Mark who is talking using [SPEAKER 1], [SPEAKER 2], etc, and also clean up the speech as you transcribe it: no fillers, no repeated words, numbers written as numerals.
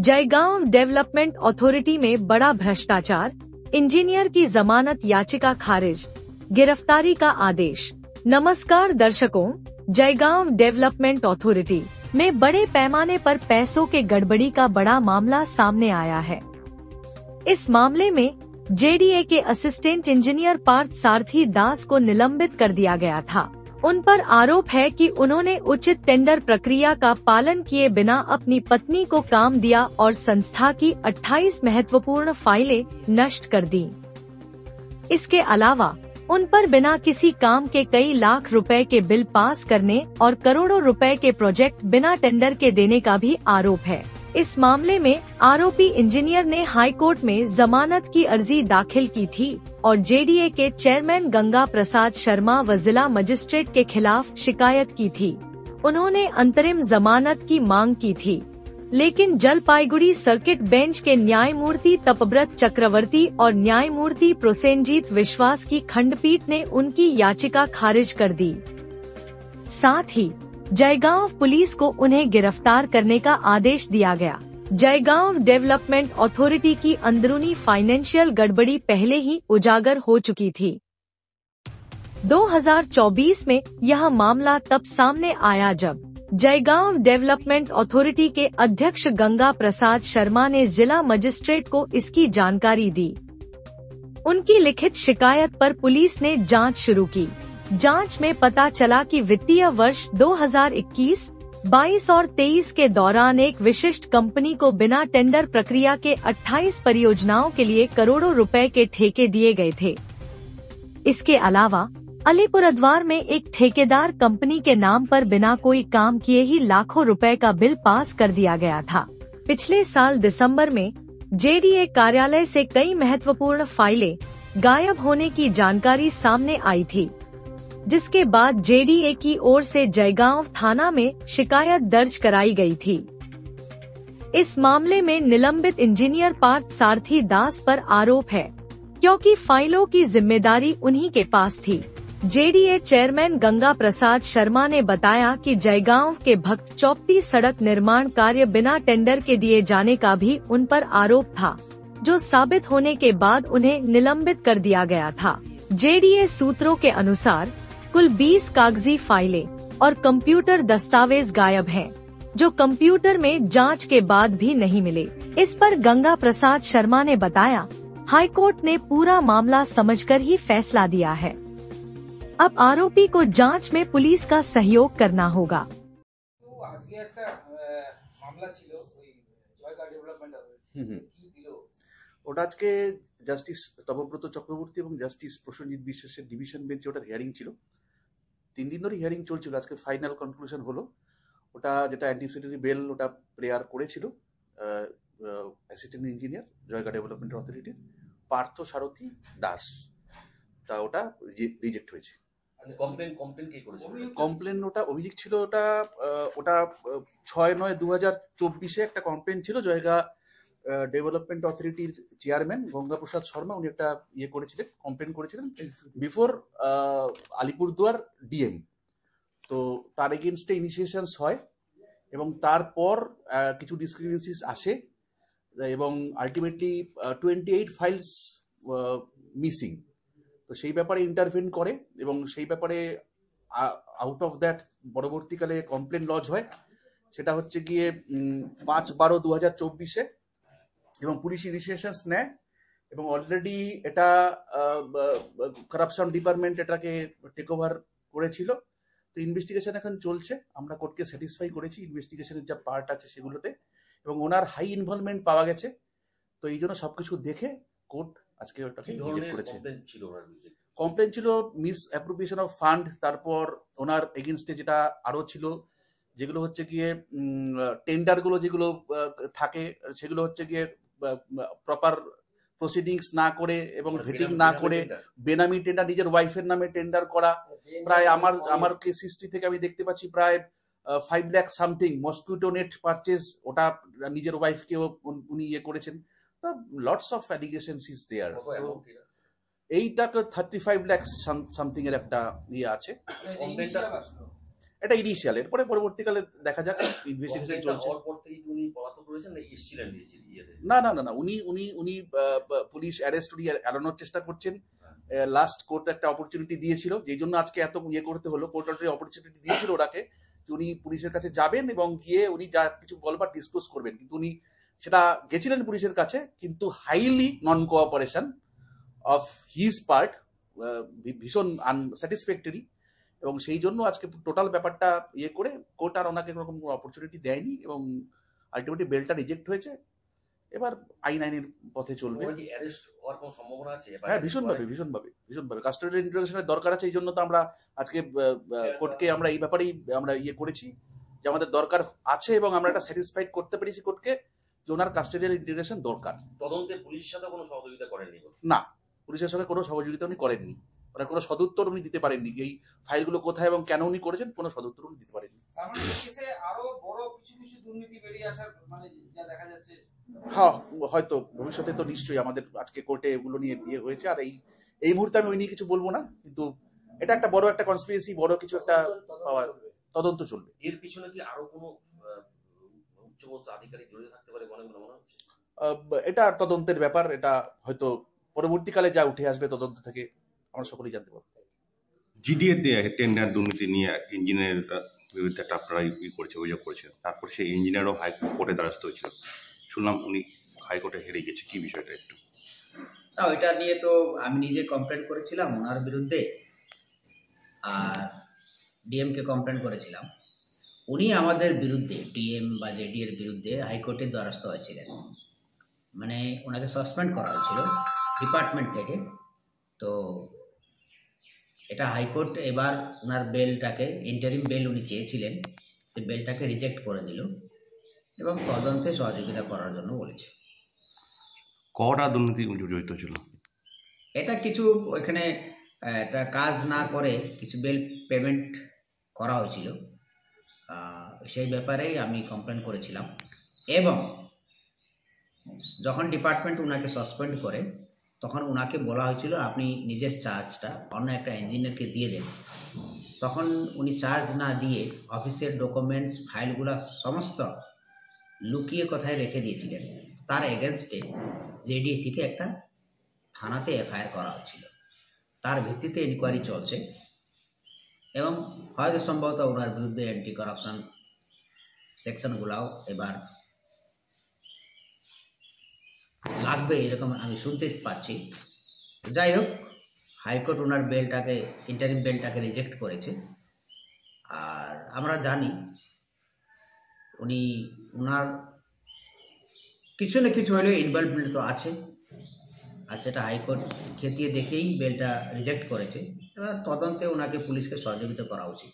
[SPEAKER 1] Jaigaon development authority में बड़ा भ्रष्टाचार, इंजीनियर की जमानत याचिका खारिज, गिरफ्तारी का आदेश। नमस्कार दर्शकों, जयगांव डेवलपमेंट अथॉरिटी में बड़े पैमाने पर पैसों के गड़बड़ी का बड़ा मामला सामने आया है। इस मामले में जेडीए के असिस्टेंट इंजीनियर पार्थ सारथी दास को निलंबित कर दिया गया था। उन पर आरोप है कि उन्होंने उचित टेंडर प्रक्रिया का पालन किए बिना अपनी पत्नी को काम दिया और संस्था की 28 महत्वपूर्ण फाइलें नष्ट कर दी। इसके अलावा उन पर बिना किसी काम के कई लाख रुपए के बिल पास करने और करोड़ों रुपए के प्रोजेक्ट बिना टेंडर के देने का भी आरोप है। इस मामले में आरोपी इंजीनियर ने हाई कोर्ट में जमानत की अर्जी दाखिल की थी और जेडीए के चेयरमैन गंगा प्रसाद शर्मा व जिला मजिस्ट्रेट के खिलाफ शिकायत की थी। उन्होंने अंतरिम जमानत की मांग की थी, लेकिन जलपाईगुड़ी सर्किट बेंच के न्यायमूर्ति तपव्रत चक्रवर्ती और न्यायमूर्ति प्रोसेनजीत विश्वास की खंडपीठ ने उनकी याचिका खारिज कर दी। साथ ही जयगांव पुलिस को उन्हें गिरफ्तार करने का आदेश दिया गया। जयगांव डेवलपमेंट अथॉरिटी की अंदरूनी फाइनेंशियल गड़बड़ी पहले ही उजागर हो चुकी थी। 2024 में यह मामला तब सामने आया जब जयगांव डेवलपमेंट अथॉरिटी के अध्यक्ष गंगा प्रसाद शर्मा ने जिला मजिस्ट्रेट को इसकी जानकारी दी। उनकी लिखित शिकायत पर पुलिस ने जांच शुरू की। जांच में पता चला कि वित्तीय वर्ष 2021, 22 और 23 के दौरान एक विशिष्ट कंपनी को बिना टेंडर प्रक्रिया के 28 परियोजनाओं के लिए करोड़ों रुपए के ठेके दिए गए थे। इसके अलावा अलीपुरद्वार में एक ठेकेदार कंपनी के नाम पर बिना कोई काम किए ही लाखों रुपए का बिल पास कर दिया गया था। पिछले साल दिसंबर में जेडीए कार्यालय से कई महत्वपूर्ण फाइलें गायब होने की जानकारी सामने आई थी, जिसके बाद जेडीए की ओर से जयगांव थाना में शिकायत दर्ज कराई गई थी। इस मामले में निलंबित इंजीनियर पार्थ सारथी दास पर आरोप है, क्योंकि फाइलों की जिम्मेदारी उन्हीं के पास थी। जेडीए चेयरमैन गंगा प्रसाद शर्मा ने बताया कि जयगांव के भक्त चौपटी सड़क निर्माण कार्य बिना टेंडर के दिए जाने का भी उन पर आरोप था, जो साबित होने के बाद उन्हें निलंबित कर दिया गया था। जेडीए सूत्रों के अनुसार कुल 20 कागजी फाइलें और कंप्यूटर दस्तावेज गायब हैं, जो कंप्यूटर में जांच के बाद भी नहीं मिले। इस पर गंगा प्रसाद शर्मा ने बताया, हाईकोर्ट ने पूरा मामला समझकर ही फैसला दिया है। अब आरोपी को जांच में पुलिस का सहयोग करना होगा।
[SPEAKER 2] ওটা আজকে জাস্টিস তপব্রত চক্রবর্তী এবং জাস্টিস প্রসেনজিৎ বিশ্বাসের ডিভিশন বেঞ্চে ওটার হিয়ারিং ছিল। 3 দিন ধরে হিয়ারিং চলছিল। আজকে ফাইনাল কনক্লুশন হলো। ওটা যেটা অ্যান্টিসিপেটরি বেল ওটা প্রেয়ার করেছিল অ্যাসিস্ট্যান্ট ইঞ্জিনিয়ার জয়গাঁ ডেভেলপমেন্ট অথরিটির পার্থ সারথী দাস, তা ওটা রিজেক্ট হয়েছে। কমপ্লেন ওটা অভিযোগ ছিল, ওটা 6/9/2024 একটা কমপ্লেন ছিল। জয়গাঁ ডেভেলপমেন্ট অথরিটির চেয়ারম্যান গঙ্গা প্রসাদ শর্মা উনি একটা করেছিলেন, কমপ্লেন করেছিলেন বিফোর আলিপুরদুয়ার ডিএম। তো তার এগেনস্টে ইনিশিয়েশনস হয় এবং তারপর কিছু ডিসক্রিপেন্সিস আসে এবং আলটিমেটলি 28 ফাইলস মিসিং। তো সেই ব্যাপারে ইন্টারভেন করে এবং সেই ব্যাপারে আউট অফ দ্যাট পরবর্তীকালে কমপ্লেন লজ হয়। সেটা হচ্ছে গিয়ে 5/12/2024 এবং পুলিশ ইনিশিয়েশনস নেয় এবং অলরেডি এটা কারাপশন ডিপার্টমেন্ট এটাকে টেক ওভার করেছিল। তো ইনভেস্টিগেশন এখন চলছে। আমরা কোর্টকে স্যাটিসফাই করেছি ইনভেস্টিগেশনের যা পার্ট আছে সেগুলোতে, এবং ওনার হাই ইনভলভমেন্ট পাওয়া গেছে। তো এই জন্য সবকিছু দেখে কোর্ট আজকে ওটাকে রিজেক্ট করেছে। কমপ্লেন ছিল মিস অ্যাপ্রোপ্রিয়েশন অফ ফান্ড, তারপর ওনার এগেনস্টে যেটা আরো ছিল যেগুলো হচ্ছে গিয়ে টেন্ডারগুলো যেগুলো থাকে সেগুলো হচ্ছে গিয়ে প্রপার প্রসিডিংস না করে এবং ভেটিং না করে বেনামি টেন্ডার, নিজের ওয়াইফের নামে টেন্ডার করা। প্রায় আমার কেস হিস্ট্রি থেকে আমি দেখতে পাচ্ছি প্রায় 5 lakh something mosquito net purchase, ওটা নিজের ওয়াইফকেও উনি করেছেন। তো lots of allegations is there. এইটা 35 লাখ সামথিং এর একটা আছে। এটা ইনিশিয়াল, এরপরে পরবর্তীকালে দেখা যাক, ইনভেস্টিগেশন চলছে।
[SPEAKER 3] করেছেন না এসেছিলেন ইয়েতে?
[SPEAKER 2] না না না না, উনি উনি উনি পুলিশ অ্যারেস্ট উনি এড়ানোর চেষ্টা করছেন। লাস্ট কোর্ট একটা অপরচুনিটি দিয়েছিল, যেই জন্য আজকে এত ইয়ে করতে হলো। কোর্ট অলরেডি অপরচুনিটি দিয়েছিল ওনাকে যে উনি পুলিশের কাছে যাবেন এবং গিয়ে উনি যা কিছু বলবার ডিসক্লোজ করবেন, কিন্তু উনি সেটা গেছিলেন পুলিশের কাছে, কিন্তু highly non cooperation of his part, ভীষণ আনস্যাটিসফ্যাক্টরি, এবং সেই জন্য আজকে টোটাল ব্যাপারটা ইয়ে করে কোর্ট আর ওনাকে কোনো রকম অপরচুনিটি দেয়নি এবং আলটিমেটলি বেলটা রিজেক্ট হয়েছে। এবার আইনের পথে চলবে।
[SPEAKER 3] অ্যারেস্ট হওয়ার কোনো সম্ভাবনা আছে?
[SPEAKER 2] হ্যাঁ, ভীষণভাবে কাস্টোডিয়াল ইন্টারোগেশনের দরকার আছে। এই জন্য তো আমরা আজকে কোর্টকে আমরা এই ব্যাপারেই আমরা ইয়ে করেছি যে আমাদের দরকার আছে, এবং আমরা একটা স্যাটিসফাইড করতে পেরেছি কোর্টকে যে ওনার কাস্টোডিয়াল ইন্টিগ্রেশন দরকার।
[SPEAKER 3] তদন্তে পুলিশের সাথে কোনো সহযোগিতা করেননি?
[SPEAKER 2] না, পুলিশের সঙ্গে কোনো সহযোগিতা উনি করেননি, ওনার কোনো সদুত্তর উনি দিতে পারেননি। এই ফাইলগুলো কোথায় এবং কেন উনি করেছেন কোনো সদুত্তর উনি দিতে পারেননি।
[SPEAKER 4] আরো বড় কিছু দুর্নীতি বেরিয়ে আসার মানে যা দেখা যাচ্ছে।
[SPEAKER 2] হ্যাঁ, হয়তো ভবিষ্যতে তো নিশ্চয়ই আমাদের আজকে কোর্টে এগুলো নিয়ে বিয়ে হয়েছে, আর এই মুহূর্তে আমি ওই নিয়ে কিছু বলবো না, কিন্তু এটা একটা বড় একটা কনস্পিরেসি, বড় কিছু একটা তদন্ত চলবে।
[SPEAKER 3] এর পিছনে কি আরো কোনো উচ্চপদস্থ আধিকারিক জড়িত থাকতে পারে মনে হচ্ছে?
[SPEAKER 2] এটা তদন্তের ব্যাপার, এটা হয়তো পরবর্তীকালে যা উঠে আসবে তদন্ত থেকে আমরা সকলেই জানতে পারবো।
[SPEAKER 5] জিডিএর টেন্ডার দুর্নীতি নিয়ে ইঞ্জিনিয়ার বিরুদ্ধে একটা আপনারা অভিযোগ করেছেন, তারপর সেই ইঞ্জিনিয়ারও হাইকোর্টে দ্বারস্থ হয়েছিল, শুনলাম উনি হাইকোর্টে হেরে গেছে, কি বিষয়টা একটু?
[SPEAKER 6] না, ওইটা নিয়ে তো আমি নিজে কমপ্লেন করেছিলাম ওনার বিরুদ্ধে, আর ডিএমকে কমপ্লেন করেছিলাম। উনি আমাদের বিরুদ্ধে, ডিএম বা জেডি এর বিরুদ্ধে হাইকোর্টের দ্বারস্থ হয়েছিলেন, মানে ওনাকে সাসপেন্ড করা হয়েছিল ডিপার্টমেন্ট থেকে। তো এটা হাইকোর্ট এবার ওনার বেলটাকে, ইন্টারিম বেল উনি চেয়েছিলেন, সেই বেলটাকে রিজেক্ট করে দিল এবং তদন্তে সহযোগিতা করার জন্য বলেছে।
[SPEAKER 5] কটা দুর্নীতি জড়িত ছিল?
[SPEAKER 6] এটা কিছু ওইখানে একটা কাজ না করে কিছু বেল পেমেন্ট করা হয়েছিল, সেই ব্যাপারেই আমি কমপ্লেন করেছিলাম। এবং যখন ডিপার্টমেন্ট ওনাকে সাসপেন্ড করে তখন ওনাকে বলা হয়েছিল আপনি নিজের চার্জটা অন্য একটা ইঞ্জিনিয়ারকে দিয়ে দেন। তখন উনি চার্জ না দিয়ে অফিসের ডকুমেন্টস ফাইলগুলো সমস্ত লুকিয়ে কোথায় রেখে দিয়েছিলেন। তার এগেনস্টে জেডি থেকে একটা থানাতে এফআইআর করা হয়েছিল, তার ভিত্তিতে ইনকোয়ারি চলছে এবং হয়তো সম্ভবত ওনার বিরুদ্ধে অ্যান্টি করাপশন সেকশনগুলাও এবার লাগবে এরকম আমি শুনতে পাচ্ছি। যাই হোক, হাইকোর্ট ওনার বেলটাকে, ইন্টারিম বেলটাকে রিজেক্ট করেছে। আর আমরা জানি উনি ওনার কিছু না কিছু হলেও ইনভলভমেন্ট তো আছে, আর সেটা হাইকোর্ট খতিয়ে দেখেই বেলটা রিজেক্ট করেছে। এবার তদন্তে ওনাকে পুলিশকে সহযোগিতা করা উচিত।